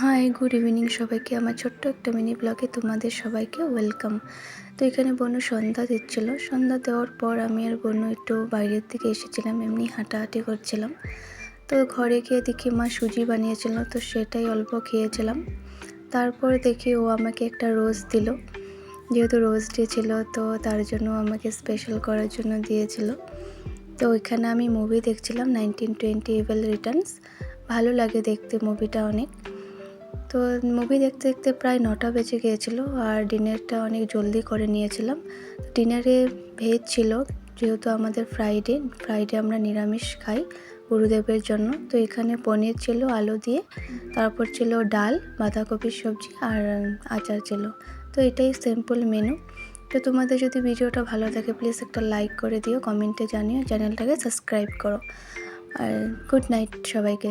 High, good evening সবাইকে। আমার ছোট্ট একটা মিনি ব্লগে তোমাদের সবাইকে ওয়েলকাম। তো এখানে বোনু সন্ধ্যা দিচ্ছিল। সন্ধ্যা দেওয়ার পর আমি আর বোনু একটু বাইরের দিকে এসেছিলাম, এমনি হাঁটাহাঁটি করছিলাম। তো ঘরে গিয়ে দেখি মা সুজি বানিয়েছিল, তো সেটাই অল্প খেয়েছিলাম। তারপর দেখি ও আমাকে একটা রোজ দিল, যেহেতু রোজ ডে ছিল তো তার জন্য আমাকে স্পেশাল করার জন্য দিয়েছিল। তো ওইখানে আমি মুভি দেখছিলাম 1920 ইভিল রিটার্নস। ভালো লাগে দেখতে মুভিটা অনেক। তো মুভি দেখতে দেখতে প্রায় 9টা বেজে গিয়েছিল আর ডিনারটা অনেক জলদি করে নিয়েছিলাম। ডিনারে ভেজ ছিল, যেহেতু আমাদের ফ্রাইডে আমরা নিরামিষ খাই গুরুদেবের জন্য। তো এখানে পনির ছিল আলু দিয়ে, তারপর ছিল ডাল, বাঁধাকপির সবজি আর আচার ছিল। তো এটাই সিম্পল মেনু। তো তোমাদের যদি ভিডিওটা ভালো থাকে প্লিজ একটা লাইক করে দিও, কমেন্টে জানিও, চ্যানেলটাকে সাবস্ক্রাইব করো। আর গুড নাইট সবাইকে।